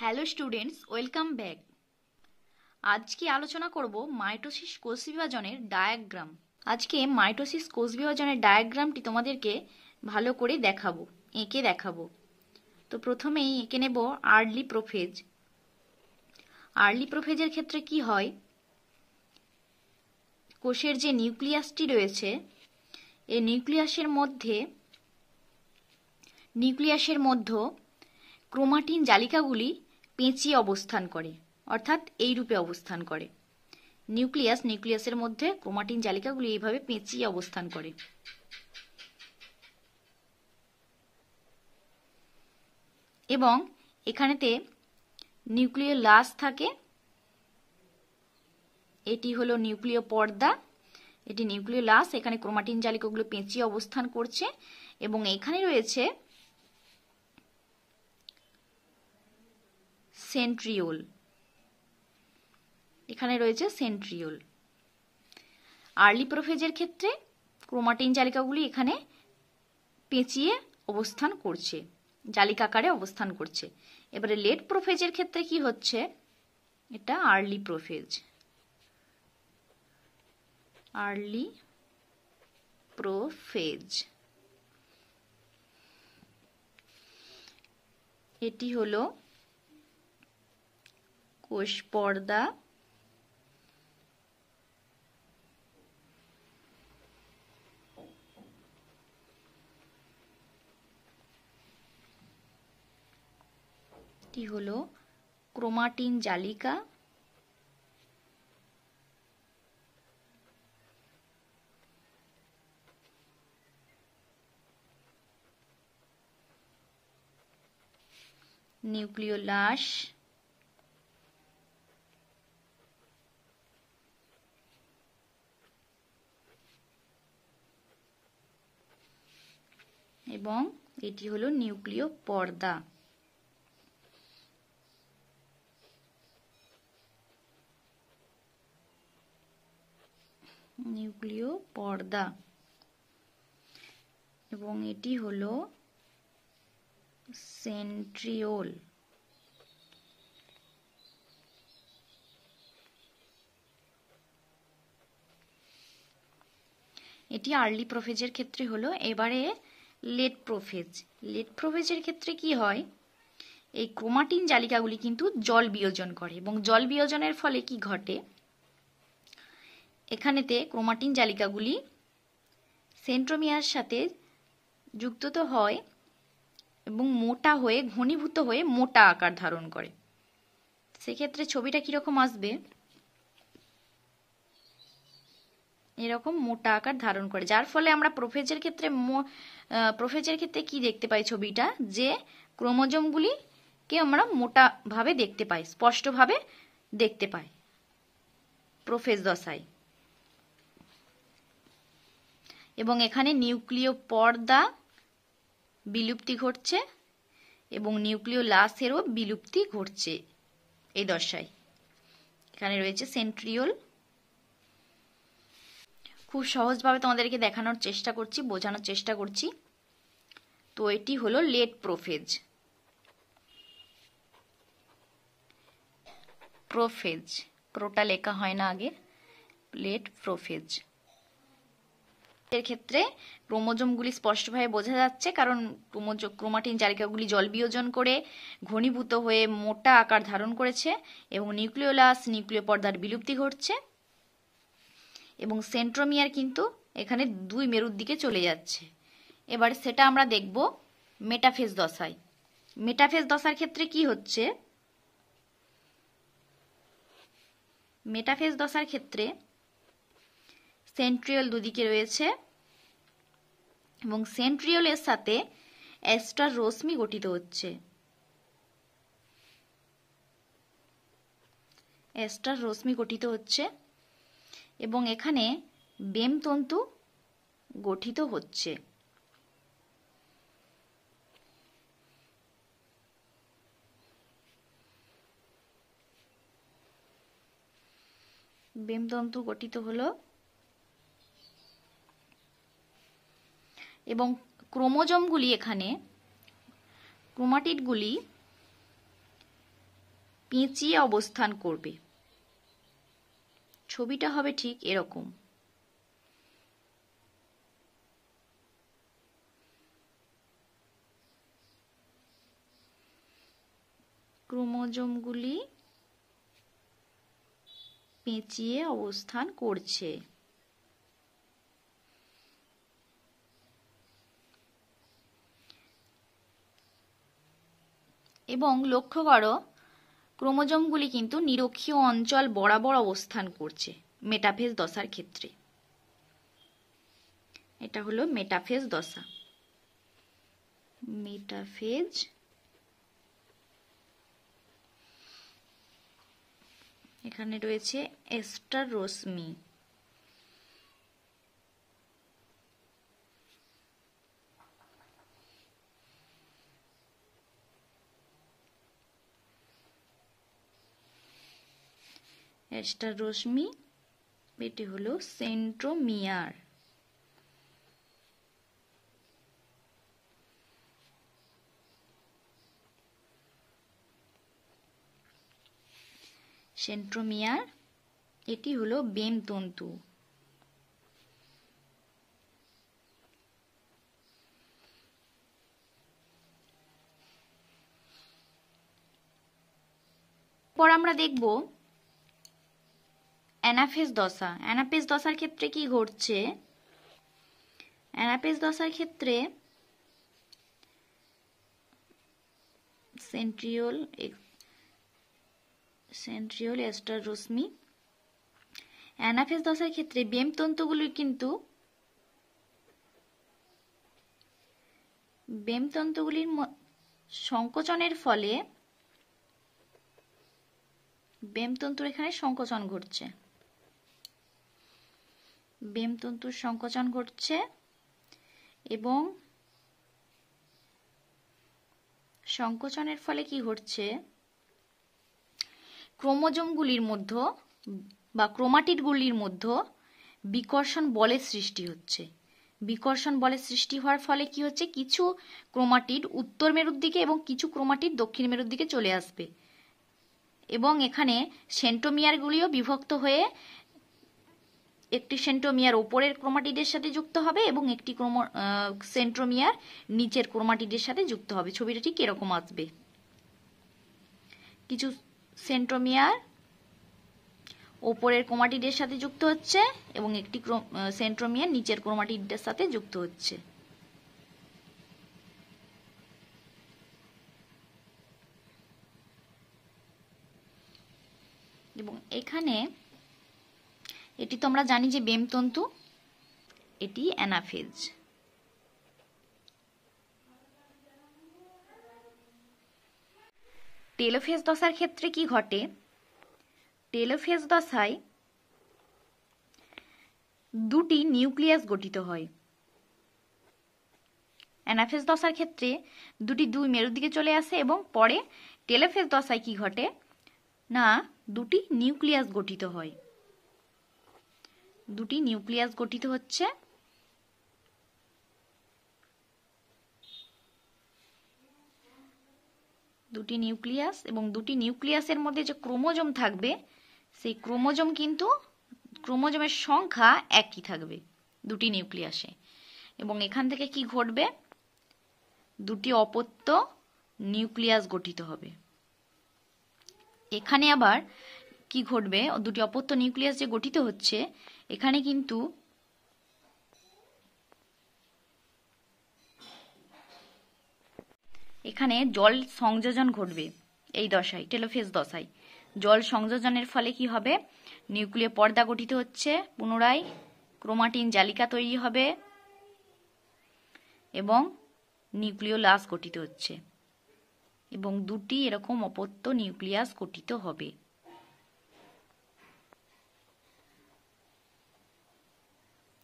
Hello students, welcome back. আজকে আলোচনা করব মাইটোসিস কোষ বিভাজনের ডায়াগ্রাম। আজকে মাইটোসিস কোষ বিভাজনের ডায়াগ্রামটি তোমাদেরকে ভালো করে এঁকে দেখাবো। তো প্রথমেই এঁকে নেব আর্লি প্রোফেজ। আর্লি প্রোফেজের ক্ষেত্রে কি হয়, কোষের যে নিউক্লিয়াসটি রয়েছে এই নিউক্লিয়াসের মধ্যে ক্রোমাটিন জালিকাগুলি পেঁচিয়ে অবস্থান করে, অর্থাৎ এই রূপে অবস্থান করে। নিউক্লিয়াসের মধ্যে ক্রোমাটিন জালিকাগুলি এইভাবে পেঁচিয়ে অবস্থান করে। এবং এখানেতে নিউক্লিওলাস থাকে, এটি হলো নিউক্লিয় পর্দা, এটি নিউক্লিওলাস। এখানে ক্রোমাটিন জালিকাগুলো পেঁচিয়ে অবস্থান করছে এবং এখানে রয়েছে সেন্ট্রিওল। আর্লি প্রোফেজের ক্ষেত্রে ক্রোমাটিন জালিকাগুলি এখানে পেঁচিয়ে অবস্থান করছে, জালিকাকারে অবস্থান করছে। এবারে লেট প্রোফেজের ক্ষেত্রে কি হচ্ছে, এটা আর্লি প্রোফেজ। এটি হলো কোষ পর্দা, এটি হলো ক্রোমাটিন জালিকা, নিউক্লিওলাস, এবং এটি হলো নিউক্লিয় পর্দা। এবং এটি হলো সেন্ট্রিওল। এটি আর্লি প্রোফেজের ক্ষেত্রে হলো। এবারে লেট প্রোফেজের ক্ষেত্রে কি হয়, এই ক্রোমাটিন জালিকাগুলি কিন্তু জল বিয়োজন করে এবং জল বিয়োজনের ফলে কি ঘটে, এখানেতে ক্রোমাটিন জালিকাগুলি সেন্ট্রোমিয়ার সাথে যুক্ত হয় এবং ঘনীভূত হয়ে মোটা আকার ধারণ করে। সেক্ষেত্রে ছবিটা কিরকম আসবে, এরকম মোটা আকার ধারণ করে, যার ফলে আমরা প্রোফেজের ক্ষেত্রে কি দেখতে পাই, ছবিটা যে ক্রোমোজোমগুলিকে আমরা মোটা ভাবে দেখতে পাই, স্পষ্টভাবে দেখতে পাই প্রোফেজ দশায়। এবং এখানে নিউক্লিয় পর্দা বিলুপ্তি ঘটছে এবং নিউক্লিওলাসেরও বিলুপ্তি ঘটছে এই দশায়। এখানে রয়েছে সেন্ট্রিওল। খুব সহজভাবে তোমাদেরকে দেখানোর চেষ্টা করছি, বোঝানোর চেষ্টা করছি। তো এটি হলো লেট প্রোফেজ। প্রোটা লেখা হয় না আগে, লেট প্রোফেজ। এর ক্ষেত্রে ক্রোমোজোমগুলি স্পষ্টভাবে বোঝা যাচ্ছে, কারণ ক্রোমাটিন জালিকাগুলি জল বিয়োজন করে ঘনীভূত হয়ে মোটা আকার ধারণ করেছে এবং নিউক্লিয় পর্দার বিলুপ্তি ঘটছে এবং সেন্ট্রোমিয়ার কিন্তু এখানে দুই মেরুর দিকে চলে যাচ্ছে। এবার সেটা আমরা দেখব মেটাফেজ দশায়। মেটাফেজ দশার ক্ষেত্রে কি হচ্ছে, মেটাফেজ দশার ক্ষেত্রে সেন্ট্রিওল দুদিকে রয়েছে এবং সেন্ট্রিওলের সাথে এস্টার রশ্মি গঠিত হচ্ছে এবং এখানে বেম তন্তু গঠিত হচ্ছে। বেমতন্তু গঠিত হলো এবং ক্রোমোজোমগুলি, এখানে ক্রোমাটিডগুলি পেঁচিয়ে অবস্থান করবে। ছবিটা হবে ঠিক এরকম। ক্রোমোজোমগুলি পেঁচিয়ে অবস্থান করছে। এবং লক্ষ্য করো, ক্রোমোজোমগুলি কিন্তু নিরক্ষীয় অঞ্চল বরাবর অবস্থান করছে মেটাফেজ দশার ক্ষেত্রে। এটা হলো মেটাফেজ দশা। মেটাফেজ এখানে রয়েছে এস্টার রশ্মি। এস্টার রশ্মি, এটি হলো সেন্ট্রোমিয়ার। সেন্ট্রোমিয়ার, এটি হলো বেম তন্তু। পর আমরা দেখব অ্যানাফেজ দশা। অ্যানাফেজ দশার ক্ষেত্রে কি ঘটছে? অ্যানাফেজ দশার ক্ষেত্রে সেন্ট্রিওল এস্টার রশ্মি। অ্যানাফেজ দশার ক্ষেত্রে বেম তন্তুগুলি কিন্তু বেমতন্তুগুলির সংকোচনের ফলে বেমতন্তুর এখানে সংকোচন ঘটছে। বেমতন্তুর সংকোচন ঘটছে এবং সংকোচনের ফলে কি ঘটছে? ক্রোমোজোমগুলির মধ্যে বা ক্রোমাটিডগুলির মধ্যে বিকর্ষণ বলের সৃষ্টি হচ্ছে। বিকর্ষণ বলের সৃষ্টি হওয়ার ফলে কি হচ্ছে? কিছু ক্রোমাটিড উত্তর মেরুর দিকে এবং কিছু ক্রোমাটিড দক্ষিণ মেরুর দিকে চলে আসবে এবং এখানে সেন্ট্রোমিয়ারগুলিও বিভক্ত হয়ে একটি সেন্ট্রোমিয়ার উপরের ক্রোমাটিডের সাথে যুক্ত হবে এবং একটি সেন্ট্রোমিয়ার নিচের ক্রোমাটিডের সাথে যুক্ত হবে। ছবিটা ঠিক এরকম আসবে। কিছু সেন্ট্রোমিয়ার ওপরের ক্রোমাটিডের সাথে যুক্ত হচ্ছে এবং একটি সেন্ট্রোমিয়ার নিচের ক্রোমাটিডের সাথে যুক্ত হচ্ছে। এবং এখানে এটি তো আমরা জানি যে বেমতন্তু, এটি অ্যানাফেজ। টেলোফেজ দশার ক্ষেত্রে কি ঘটে? টেলোফেজ দশায় দুটি নিউক্লিয়াস গঠিত হয়। অ্যানাফেজ দশার ক্ষেত্রে দুই মেরুর দিকে চলে আসে এবং পরে টেলোফেজ দশায় কি ঘটে না, দুটি নিউক্লিয়াস গঠিত হয়। দুটি নিউক্লিয়াস গঠিত হচ্ছে দুটি নিউক্লিয়াস, এবং দুটি নিউক্লিয়াসের মধ্যে যে ক্রোমোজোম থাকবে সেই ক্রোমোজোমের সংখ্যা একই থাকবে দুটি নিউক্লিয়াসে। এবং এখান থেকে কি ঘটবে? দুটি অপত্য নিউক্লিয়াস গঠিত হবে। এখানে আবার কি ঘটবে? দুটি অপত্য নিউক্লিয়াস যে গঠিত হচ্ছে, এখানে কিন্তু জল সংযোজন ঘটবে। এই দশায়, টেলোফেজ দশায় জল সংযোজনের ফলে কি হবে? নিউক্লিয় পর্দা গঠিত হচ্ছে, পুনরায় ক্রোমাটিন জালিকা তৈরি হবে এবং নিউক্লিওলাস গঠিত হচ্ছে এবং দুটি এরকম অপত্য নিউক্লিয়াস গঠিত হবে।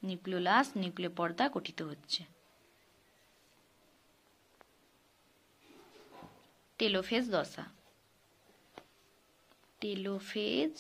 নিউক্লিওলাস, নিউক্লিয় পর্দা গঠিত হচ্ছে। টেলোফেজ দশা। টেলোফেজ